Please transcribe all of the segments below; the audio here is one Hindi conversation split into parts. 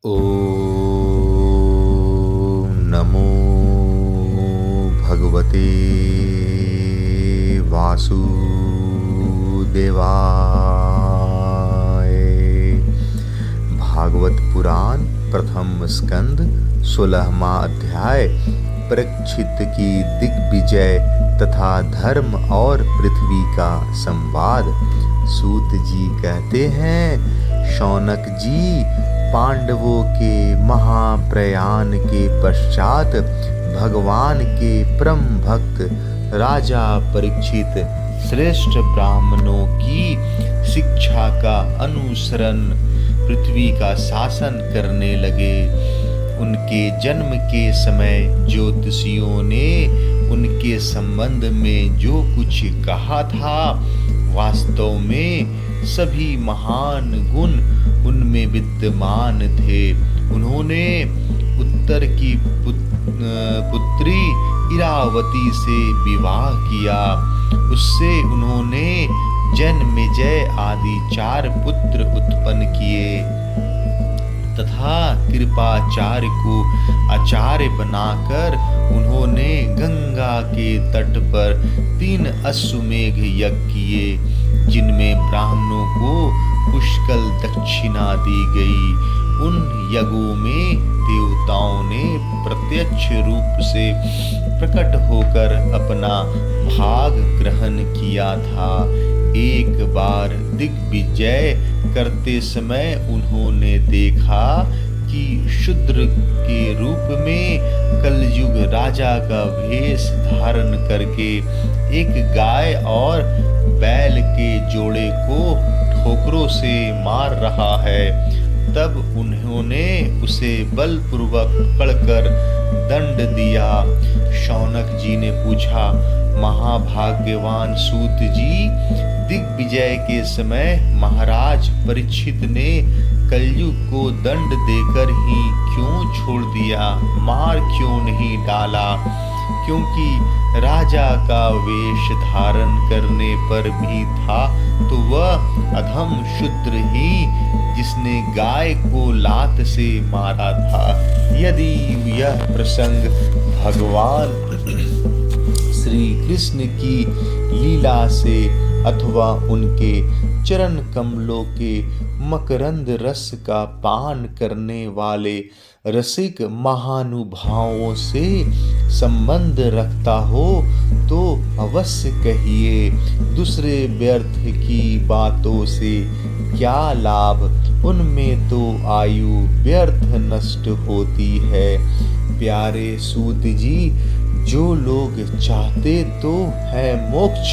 ॐ नमो भगवते वासुदेवाय। भागवत पुराण प्रथम स्कंद 16वां अध्याय परीक्षित की दिग्विजय तथा धर्म और पृथ्वी का संवाद। सूत जी कहते हैं, शौनक जी, पांडवों के महाप्रयाण के पश्चात भगवान के परम भक्त राजा परीक्षित श्रेष्ठ ब्राह्मणों की शिक्षा का अनुसरण पृथ्वी का शासन करने लगे। उनके जन्म के समय ज्योतिषियों ने उनके संबंध में जो कुछ कहा था, वास्तव में सभी महान गुण उनमें विद्यमान थे। उन्होंने उत्तर की पुत्री इरावती से विवाह किया। उससे उन्होंने जन्मेजय आदि 4 पुत्र उत्पन्न किए तथा कृपाचार्य को आचार्य बनाकर उन्होंने गंगा के तट पर 3 अश्वमेघ यज्ञ किए, जिनमें ब्राह्मणों को पुष्कल दक्षिणा दी गई। उन यज्ञों में देवताओं ने प्रत्यक्ष रूप से प्रकट होकर अपना भाग ग्रहण किया था। एक बार दिग्विजय करते समय उन्होंने देखा कि शूद्र के रूप में कलयुग राजा का वेश धारण करके एक गाय और बैल के जोड़े को ठोकरों से मार रहा है। तब उन्होंने उसे बलपूर्वक पकड़कर दंड दिया। शौनक जी ने पूछा, महाभाग्यवान सूत जी, दिग्विजय के समय महाराज परीक्षित ने कलयुग को दंड देकर ही क्यों छोड़ दिया, मार क्यों नहीं डाला? क्योंकि राजा का वेश धारण करने पर भी था तो वह अधम शूद्र ही जिसने गाय को लात से मारा था। यदि यह प्रसंग भगवान श्री कृष्ण की लीला से अथवा उनके चरण कमलों के मकरंद रस का पान करने वाले रसिक महानुभावों से संबंध रखता हो तो अवश्य कहिए। दूसरे व्यर्थ की बातों से क्या लाभ, उनमें तो आयु व्यर्थ नष्ट होती है। प्यारे सूत जी, जो लोग चाहते तो है मोक्ष,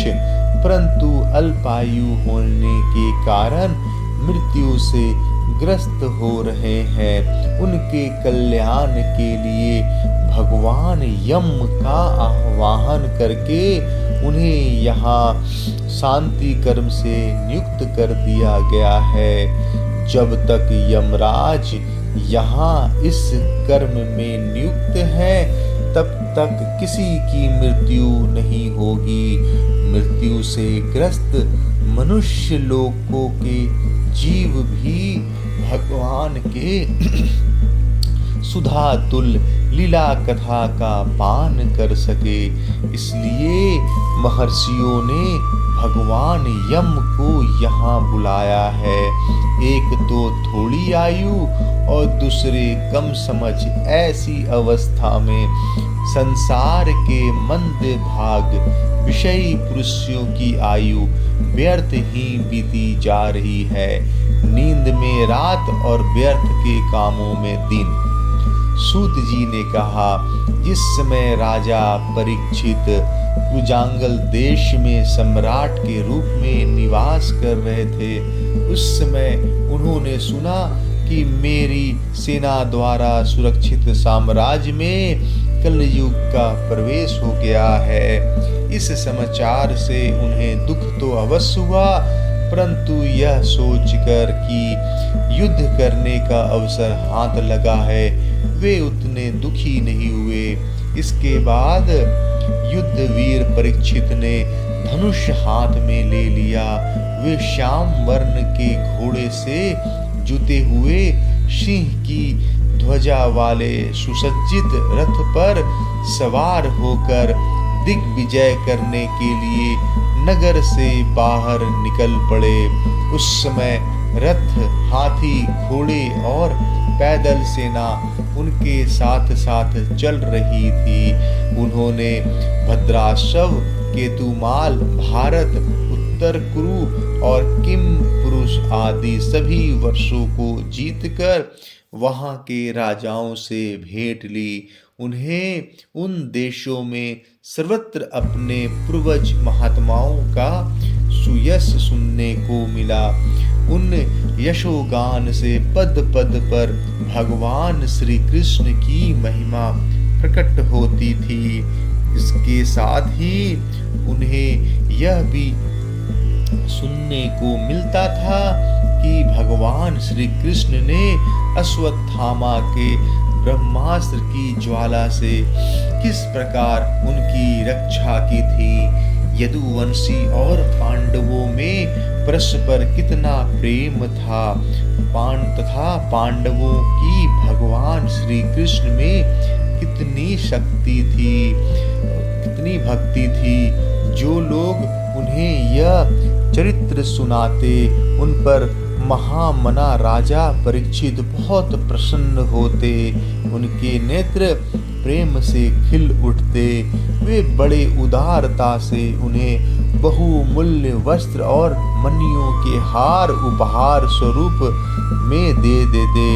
परंतु अल्पायु होने के कारण मृत्यु से ग्रस्त हो रहे हैं, उनके कल्याण के लिए भगवान यम का आह्वान करके उन्हें यहाँ शांति कर्म से नियुक्त कर दिया गया है। जब तक यमराज यहाँ इस कर्म में नियुक्त है, तब तक किसी की मृत्यु नहीं होगी। मृत्यु से ग्रस्त मनुष्य लोकों के जीव भी भगवान के सुधातुल लीला कथा का पान कर सके, इसलिए महर्षियों ने भगवान यम को यहाँ बुलाया है। एक तो थोड़ी आयु और दूसरे कम समझ, ऐसी अवस्था में संसार के मंद भाग विषयी पुरुषों की आयु व्यर्थ ही बीती जा रही है। नींद में रात और व्यर्थ के कामों में दिन। सूत जी ने कहा, जिस समय राजा परीक्षित कुजांगल देश में सम्राट के रूप में निवास कर रहे थे, उस समय उन्होंने सुना कि मेरी सेना द्वारा सुरक्षित साम्राज्य में कलयुग का प्रवेश हो गया है। इस समाचार से उन्हें दुख तो अवश्य हुआ, परंतु यह सोचकर कि युद्ध करने का अवसर हाथ लगा है, वे उतने दुखी नहीं हुए। इसके बाद युद्धवीर परीक्षित ने धनुष हाथ में ले लिया। वे श्याम वर्ण के घोड़े से जुते हुए सिंह की ध्वजा वाले सुसज्जित रथ पर सवार होकर दिग्विजय करने के लिए नगर से बाहर निकल पड़े। उस समय रथ, हाथी, घोड़े और पैदल सेना उनके साथ साथ चल रही थी। उन्होंने भद्राशव, केतुमाल, भारत, उत्तर कुरु और किम पुरुष आदि सभी वर्षों को जीतकर वहां के राजाओं से भेंट ली। उन्हें उन देशों में सर्वत्र अपने पूर्वज महात्माओं का सुयश सुनने को मिला। उन यशोगान से पद पद पर भगवान श्री कृष्ण की महिमा प्रकट होती थी। इसके साथ ही उन्हें यह भी सुनने को मिलता था कि भगवान श्री कृष्ण ने अश्वत्थामा के ब्रह्मास्त्र की ज्वाला से किस प्रकार उनकी रक्षा की थी। यदुवंशी और पांडवों में परस्पर कितना प्रेम था तथा पांडवों की भगवान श्री कृष्ण में कितनी शक्ति थी, कितनी भक्ति थी। जो लोग उन्हें यह चरित्र सुनाते उन पर महामना राजा परीक्षित बहुत प्रसन्न होते। उनके नेत्र प्रेम से खिल उठते। वे बड़े उदारता से उन्हें बहुमूल्य वस्त्र और मणियों के हार उपहार स्वरूप में दे देते।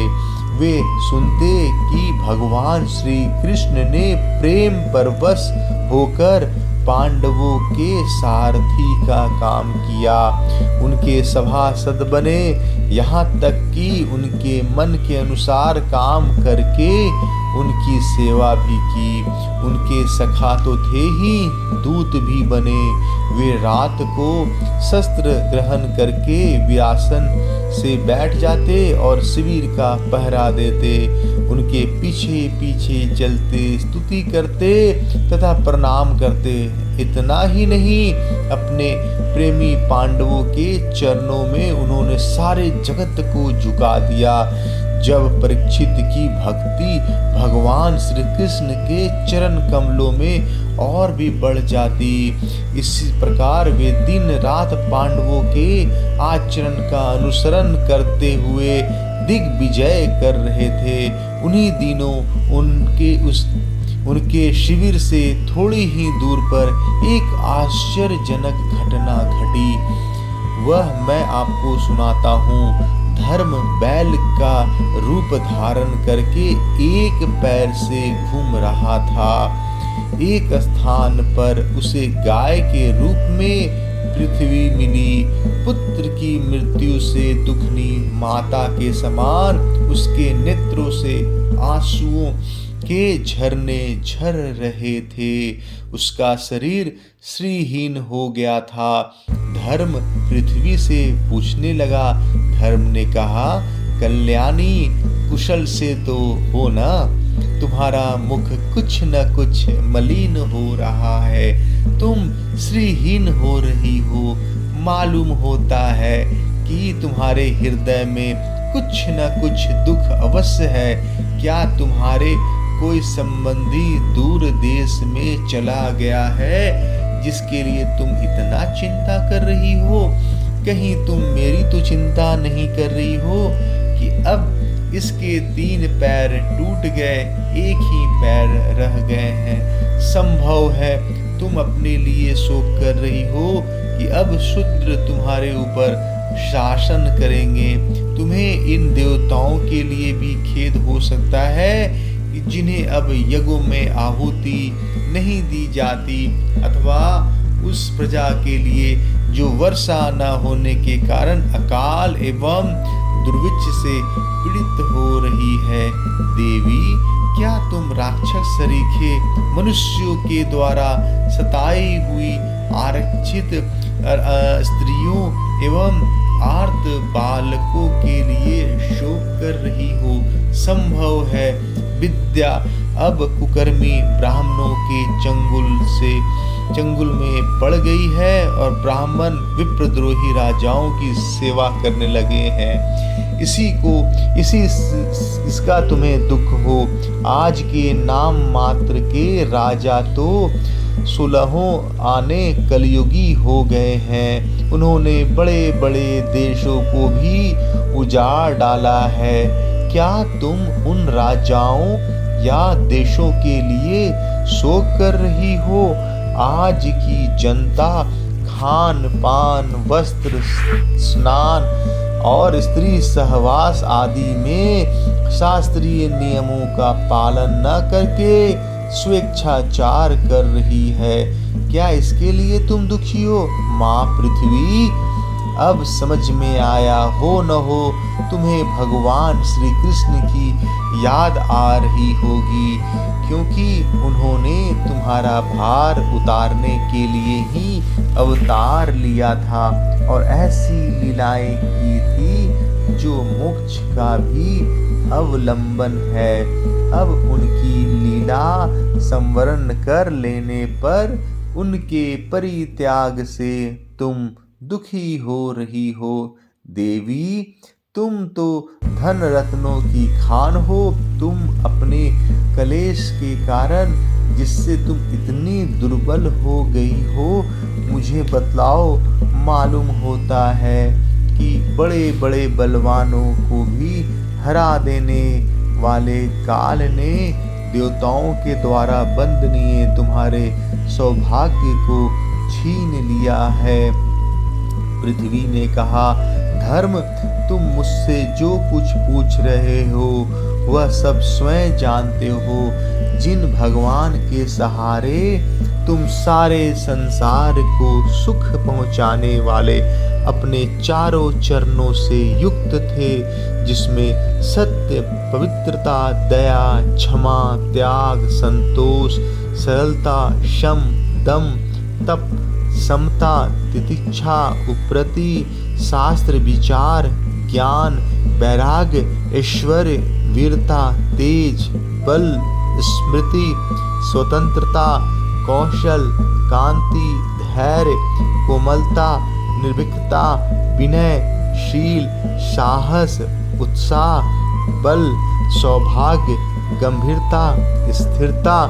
वे सुनते कि भगवान श्री कृष्ण ने प्रेम परवश होकर पांडवों के सारथी का काम किया, उनके सभासद बने, यहाँ तक कि उनके मन के अनुसार काम करके उनकी सेवा भी की। उनके सखा तो थे ही, दूत भी बने। वे रात को शस्त्र ग्रहण करके व्यासन से बैठ जाते और शिविर का पहरा देते। उनके पीछे पीछे चलते, स्तुति करते तथा प्रणाम करते। इतना ही नहीं, अपने प्रेमी पांडवों के चरणों में उन्होंने सारे जगत को झुका दिया। जब परीक्षित की भक्ति भगवान श्री कृष्ण के चरण कमलों में और भी बढ़ जाती, इसी प्रकार वे दिन रात पांडवों के आचरण का अनुसरण करते हुए दिग्विजय कर रहे थे। उन्हीं दिनों उनके शिविर से थोड़ी ही दूर पर एक आश्चर्यजनक घटना घटी। वह मैं आपको सुनाता हूँ। धर्म बैल का रूप धारण करके एक पैर से घूम रहा था। एक स्थान पर उसे गाय के रूप में पृथ्वी मिली। पुत्र की मृत्यु से दुखनी माता के समान उसके नेत्रों से आंसुओं के झरने झर रहे थे। उसका शरीर श्रीहीन हो गया था। धर्म पृथ्वी से पूछने लगा। धर्म ने कहा, कल्याणी, कुशल से तो हो ना? तुम्हारा मुख कुछ न कुछ मलिन हो रहा है। तुम श्रीहीन हो रही हो। मालूम होता है कि तुम्हारे हृदय में कुछ न कुछ दुख अवश्य है। क्या तुम्हारे कोई संबंधी दूर देश में चला गया है जिसके लिए तुम इतना चिंता कर रही हो? कहीं तुम मेरी तो चिंता नहीं कर रही हो कि अब इसके 3 पैर टूट गए, एक ही पैर रह गए हैं। संभव है तुम अपने लिए शोक कर रही हो कि अब शूद्र तुम्हारे ऊपर शासन करेंगे। तुम्हें इन देवताओं के लिए भी खेद हो सकता है कि जिन्हें अब यज्ञों में आहुति नहीं दी जाती, अथवा उस प्रजा के लिए जो वर्षा न होने के कारण अकाल एवं दुर्भिक्ष से पीड़ित हो रही है। देवी, क्या तुम राक्षस सरीखे मनुष्यों के द्वारा सताई हुई आरक्षित स्त्रियों एवं आर्त बालकों के लिए शोक कर रही हो? संभव है विद्या अब कुकर्मी ब्राह्मणों के चंगुल में पड़ गई है और ब्राह्मण विप्रद्रोही राजाओं की सेवा करने लगे हैं। इसका तुम्हें दुख हो। आज के नाम मात्र के राजा तो 16 आने कलयुगी हो गए हैं। उन्होंने बड़े बड़े देशों को भी उजाड़ डाला है। क्या तुम उन राजाओं या देशों के लिए शोक कर रही हो? आज की जनता खान पान, वस्त्र, स्नान और स्त्री सहवास आदि में शास्त्रीय नियमों का पालन न करके स्वेच्छाचार कर रही है। क्या इसके लिए तुम दुखी हो? माँ पृथ्वी, अब समझ में आया हो न हो तुम्हें भगवान श्री कृष्ण की याद आ रही होगी, क्योंकि उन्होंने तुम्हारा भार उतारने के लिए ही अवतार लिया था और ऐसी लीलाएं की थी जो मोक्ष का भी अवलंबन है। अब उनकी लीला संवरण कर लेने पर उनके परित्याग से तुम दुखी हो रही हो। देवी, तुम तो धन रत्नों की खान हो। तुम अपने कलेश के कारण जिससे तुम इतनी दुर्बल हो गई हो, मुझे बतलाओ। मालूम होता है कि बड़े बड़े बलवानों को भी हरा देने वाले काल ने देवताओं के द्वारा बंदनीय तुम्हारे सौभाग्य को छीन लिया है। पृथ्वी ने कहा, धर्म, तुम मुझसे जो कुछ पूछ रहे हो वह सब स्वयं जानते हो। जिन भगवान के सहारे तुम सारे संसार को सुख पहुंचाने वाले अपने चारों चरणों से युक्त थे, जिसमें सत्य, पवित्रता, दया, क्षमा, त्याग, संतोष, सरलता, शम, दम, तप, समता, तितिक्षा, उपरति, शास्त्र विचार, ज्ञान, वैराग्य, ऐश्वर्य, वीरता, तेज, बल, स्मृति, स्वतंत्रता, कौशल, कांति, धैर्य, कोमलता, निर्भीकता, विनय, शील, साहस, उत्साह, बल, सौभाग्य, गंभीरता, स्थिरता,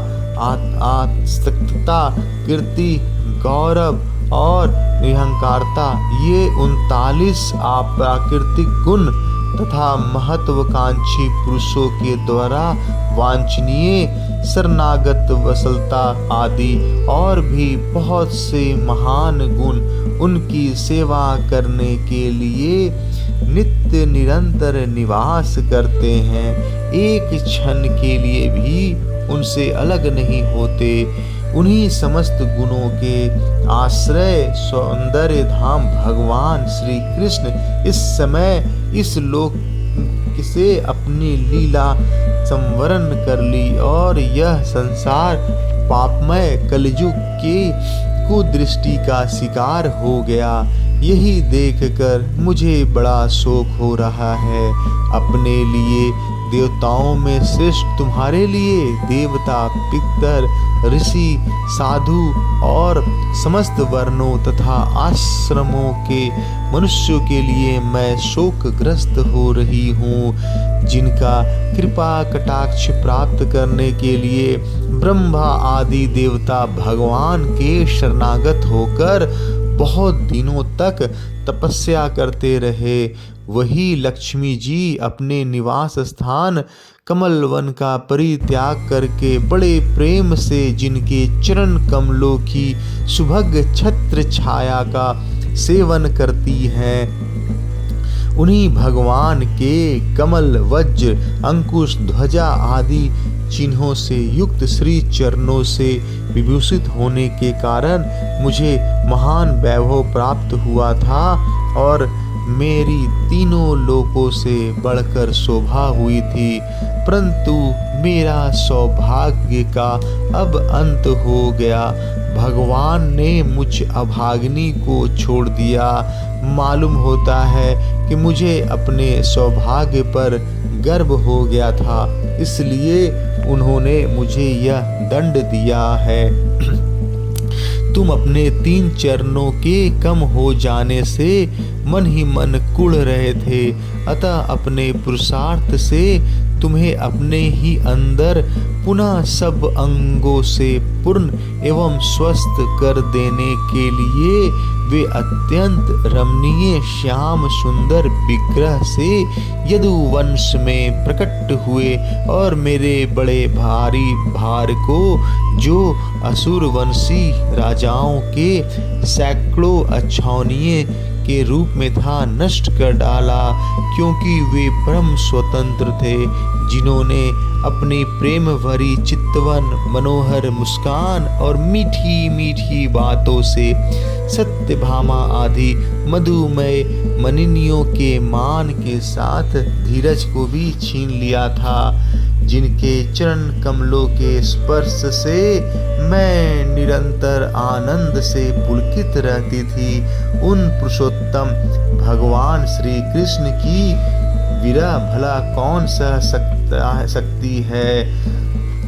आत्मस्तता, कीर्ति, गौरव और निरहंकारता, ये 39 अप्राकृतिक गुण तथा महत्वाकांक्षी पुरुषों के द्वारा वांछनीय शरणागत वसलता आदि और भी बहुत से महान गुण उनकी सेवा करने के लिए नित्य निरंतर निवास करते हैं। एक क्षण के लिए भी उनसे अलग नहीं होते। उन्हीं समस्त गुणों के आश्रय सौंदर्य धाम भगवान श्री कृष्ण इस समय इस लोक से अपनी लीला संवरण कर ली और यह संसार पापमय कलयुग के कुदृष्टि का शिकार हो गया। यही देखकर मुझे बड़ा शोक हो रहा है। अपने लिए देवताओं में श्रेष्ठ तुम्हारे लिए देवता, पितर, ऋषि, साधु और समस्त वर्णों तथा आश्रमों के मनुष्यों के लिए मैं शोकग्रस्त हो रही हूँ, जिनका कृपा कटाक्ष प्राप्त करने के लिए ब्रह्मा आदि देवता भगवान के शरणागत होकर बहुत दिनों तक तपस्या करते रहे। वही लक्ष्मी जी अपने निवास स्थान कमलवन का परित्याग करके बड़े प्रेम से जिनके चरण कमलों की सुभग छत्र छाया का सेवन करती हैं, उन्हीं भगवान के कमल, वज्र, अंकुश, ध्वजा आदि चिन्हों से युक्त श्री चरणों से विभूषित होने के कारण मुझे महान वैभव प्राप्त हुआ था और मेरी तीनों लोकों से बढ़कर शोभा हुई थी। परंतु मेरा सौभाग्य का अब अंत हो गया। भगवान ने मुझ अभागिनी को छोड़ दिया। मालूम होता है कि मुझे अपने सौभाग्य पर गर्व हो गया था, इसलिए उन्होंने मुझे यह दंड दिया है। तुम अपने 3 चरणों के कम हो जाने से मन ही मन कुढ़ रहे थे, अतः अपने पुरुषार्थ से तुम्हें अपने ही अंदर पुनः सब अंगों से पूर्ण एवं स्वस्थ कर देने के लिए वे अत्यंत रमणीय श्याम सुंदर विग्रह से यदुवंश में प्रकट हुए और मेरे बड़े भारी भार को, जो असुरवंशी राजाओं के सैकड़ों अछौनिये के रूप में था, नष्ट कर डाला, क्योंकि वे परम स्वतंत्र थे, जिन्होंने अपनी प्रेम भरी चितवन मनोहर मुस्कान और मीठी मीठी बातों से सत्यभामा आदि मधुमय मनिनियों के मान के साथ धीरज को भी छीन लिया था, जिनके चरण कमलों के स्पर्श से मैं निरंतर आनंद से पुलकित रहती थी। उन पुरुषोत्तम भगवान श्री कृष्ण की विरह भला कौन सह सकती है।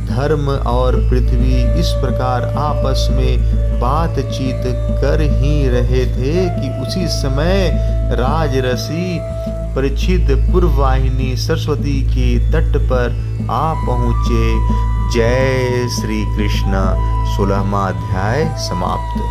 धर्म और पृथ्वी इस प्रकार आपस में बातचीत कर ही रहे थे कि उसी समय राजऋषि परीक्षित पूर्ववाहिनी सरस्वती के तट पर आ पहुँचे। जय श्री कृष्ण। 16वां अध्याय समाप्त।